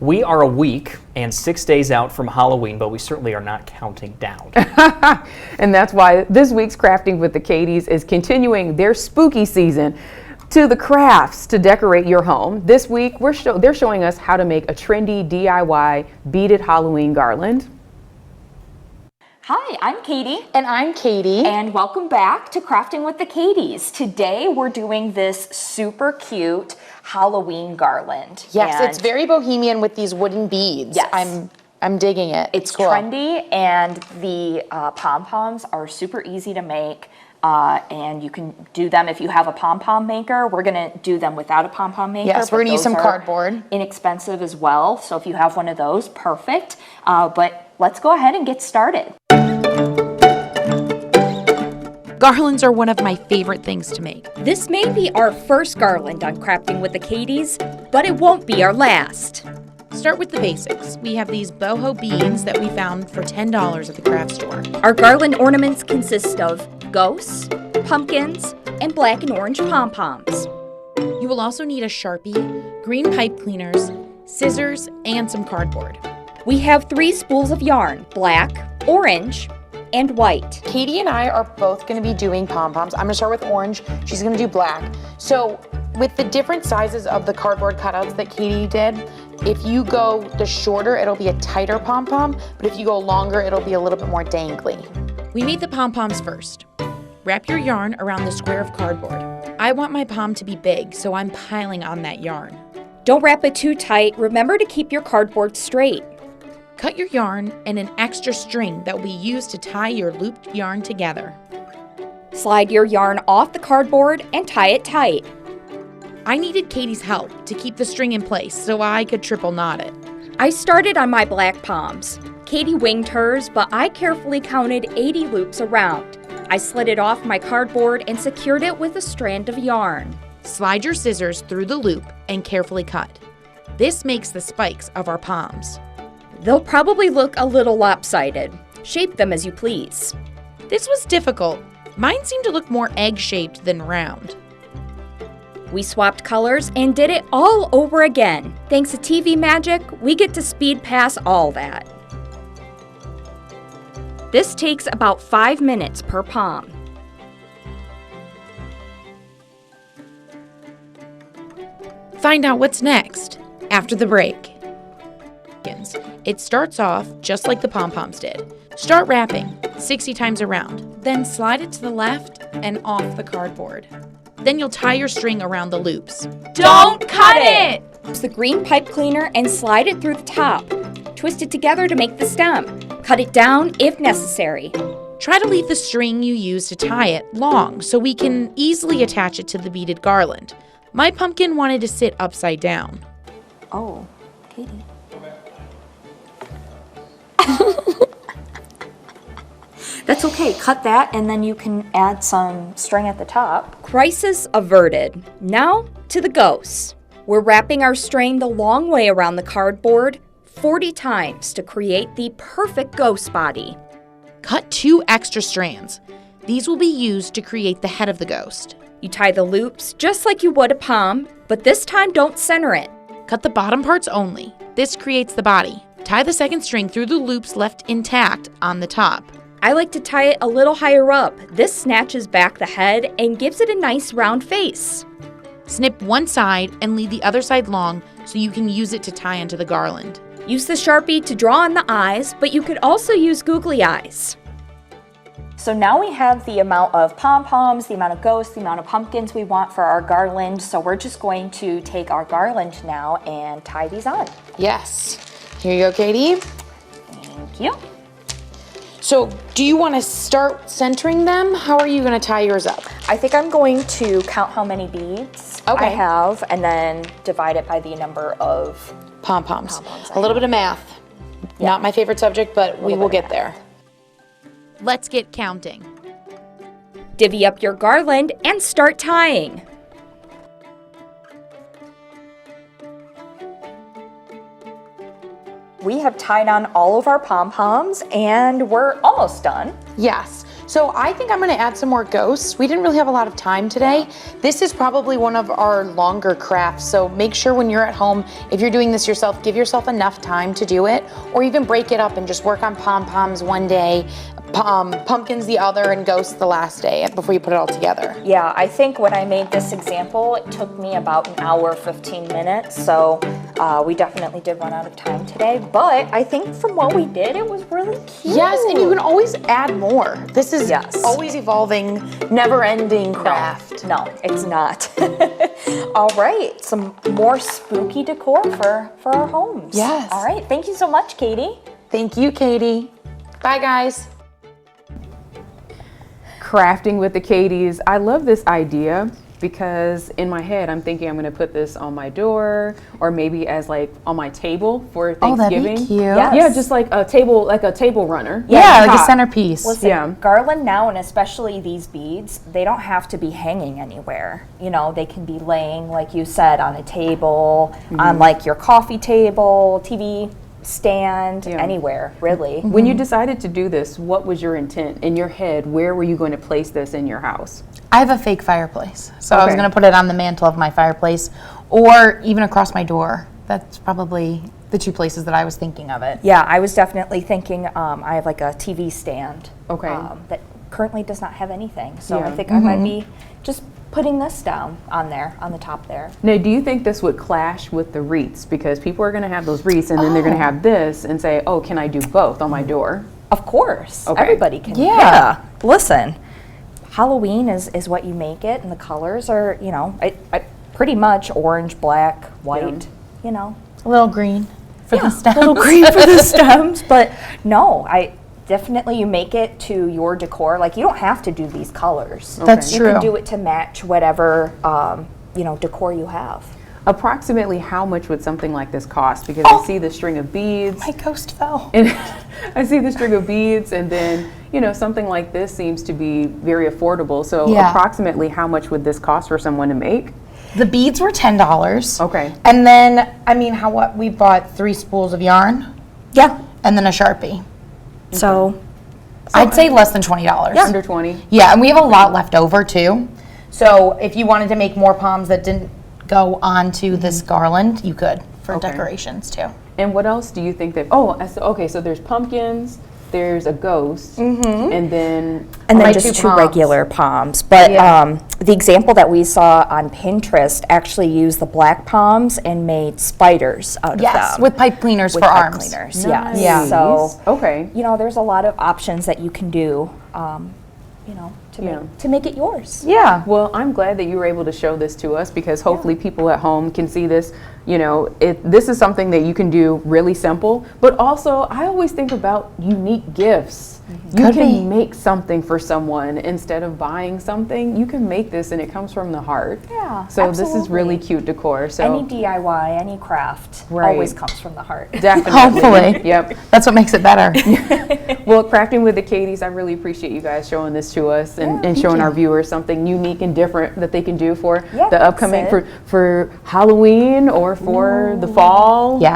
We are a week and 6 days out from Halloween, but we certainly are not counting down. And that's why this week's Crafting with the Katies is continuing their spooky season to the crafts to decorate your home. This week, they're showing us how to make a trendy DIY beaded Halloween garland. Hi, I'm Katie. And I'm Katie. And welcome back to Crafting with the Katies. Today we're doing this super cute Halloween garland. Yes, it's very bohemian with these wooden beads. Yes. I'm digging it. It's cool. trendy, and the pom-poms are super easy to make. And you can do them if you have a pom-pom maker. We're gonna do them without a pom-pom maker. Yes, we're gonna use some cardboard. Inexpensive as well, so if you have one of those, perfect. But let's go ahead and get started. Garlands are one of my favorite things to make. This may be our first garland on Crafting with the Katies, but it won't be our last. Start with the basics. We have these boho beads that we found for $10 at the craft store. Our garland ornaments consist of ghosts, pumpkins, and black and orange pom-poms. You will also need a Sharpie, green pipe cleaners, scissors, and some cardboard. We have 3 spools of yarn, black, orange, and white. Katie and I are both going to be doing pom-poms. I'm going to start with orange. She's going to do black. So with the different sizes of the cardboard cutouts that Katie did, if you go the shorter, it'll be a tighter pom-pom, but if you go longer, it'll be a little bit more dangly. We made the pom-poms first. Wrap your yarn around the square of cardboard. I want my pom to be big, so I'm piling on that yarn. Don't wrap it too tight. Remember to keep your cardboard straight. Cut your yarn and an extra string that will be used to tie your looped yarn together. Slide your yarn off the cardboard and tie it tight. I needed Katie's help to keep the string in place so I could triple knot it. I started on my black poms. Katie winged hers, but I carefully counted 80 loops around. I slid it off my cardboard and secured it with a strand of yarn. Slide your scissors through the loop and carefully cut. This makes the spikes of our poms. They'll probably look a little lopsided. Shape them as you please. This was difficult. Mine seemed to look more egg-shaped than round. We swapped colors and did it all over again. Thanks to TV magic, we get to speed past all that. This takes about 5 minutes per pom. Find out what's next after the break. It starts off just like the pom-poms did. Start wrapping 60 times around, then slide it to the left and off the cardboard. Then you'll tie your string around the loops. Don't cut it! Use the green pipe cleaner and slide it through the top. Twist it together to make the stem. Cut it down if necessary. Try to leave the string you use to tie it long so we can easily attach it to the beaded garland. My pumpkin wanted to sit upside down. Oh, Katie. That's okay, cut that and then you can add some string at the top. Crisis averted. Now to the ghosts. We're wrapping our string the long way around the cardboard 40 times to create the perfect ghost body. Cut 2 extra strands. These will be used to create the head of the ghost. You tie the loops just like you would a pom, but this time don't center it. Cut the bottom parts only. This creates the body. Tie the second string through the loops left intact on the top. I like to tie it a little higher up. This snatches back the head and gives it a nice round face. Snip one side and leave the other side long so you can use it to tie into the garland. Use the Sharpie to draw on the eyes, but you could also use googly eyes. So now we have the amount of pom-poms, the amount of ghosts, the amount of pumpkins we want for our garland. So we're just going to take our garland now and tie these on. Yes. Here you go, Katie. Thank you. So do you want to start centering them? How are you going to tie yours up? I think I'm going to count how many beads I have and then divide it by the number of pom-poms. A little bit of math. Yeah. Not my favorite subject, but we will get there. Let's get counting. Divvy up your garland and start tying. We have tied on all of our pom-poms and we're almost done. Yes. So I think I'm gonna add some more ghosts. We didn't really have a lot of time today. This is probably one of our longer crafts, so make sure when you're at home, if you're doing this yourself, give yourself enough time to do it, or even break it up and just work on pom-poms one day, pumpkins the other, and ghosts the last day before you put it all together. Yeah, I think when I made this example, it took me about an hour, 15 minutes, so we definitely did run out of time today, but I think from what we did, it was really cute. Yes, and you can always add more. This is Yes. always evolving, never-ending craft. No, it's not. All right, some more spooky decor for our homes. Yes. All right, thank you so much, Katie. Thank you, Katie. Bye, guys. Crafting with the Katies. I love this idea because in my head I'm thinking I'm going to put this on my door or maybe as like on my table for Thanksgiving. Oh, that'd be cute. Yes. Yeah, just like a table runner. Yeah, like a top. centerpiece. Listen, Yeah. Garland now, and especially these beads, they don't have to be hanging anywhere. You know, they can be laying, like you said, on a table, on like your coffee table, TV stand, Yeah. anywhere, really. When you decided to do this, what was your intent in your head? Where were you going to place this in your house? I have a fake fireplace, so I was Okay. going to put it on the mantle of my fireplace or even across my door. That's probably the two places that I was thinking of it. Yeah, I was definitely thinking, I have like a TV stand. Okay. That currently does not have anything. So I Yeah. think I might be just putting this down on there, on the top there. Now, do you think this would clash with the wreaths? Because people are going to have those wreaths and then they're going to have this and say, oh, can I do both on my door? Of course, Okay. everybody can. Yeah. Listen, Halloween is what you make it, and the colors are, you know, I pretty much orange, black, white, you know. A little green for the stems. A little green for the stems, but no, I definitely you make it to your decor. Like you don't have to do these colors. That's You true. can do it to match whatever you know, decor you have. Approximately how much would something like this cost? Because I see the string of beads. My ghost fell. And I see the string of beads, and then, you know, something like this seems to be very affordable. So Yeah. approximately how much would this cost for someone to make? The beads were $10. Okay. And then, I mean, what we bought 3 spools of yarn Yeah. and then a Sharpie. So I'd say less than $20. Under 20? Yeah, and we have a lot left over too. So if you wanted to make more palms that didn't go onto this garland, you could for Okay. decorations too. And what else do you think that, okay, so there's pumpkins, there's a ghost, and then and my then two just two palms. regular palms. But Yeah. the example that we saw on Pinterest actually used the black palms and made spiders out Yes, of them. with pipe cleaners with for pipe arms. cleaners. Nice. Yes. So Okay. you know, there's a lot of options that you can do. You know, to make it yours. Yeah. Well, I'm glad that you were able to show this to us because hopefully people at home can see this. You know, this is something that you can do really simple, but also I always think about unique gifts. You Could can be. make something for someone instead of buying something. You can make this and it comes from the heart. Yeah, So this is really absolutely. cute decor. So Any DIY, any craft Right. always comes from the heart. definitely. Hopefully. Yep. That's what makes it better. Well, Crafting with the Katies, I really appreciate you guys showing this to us and showing our viewers something unique and different that they can do for Yeah, the upcoming that's it. for Halloween or for the fall. Yes.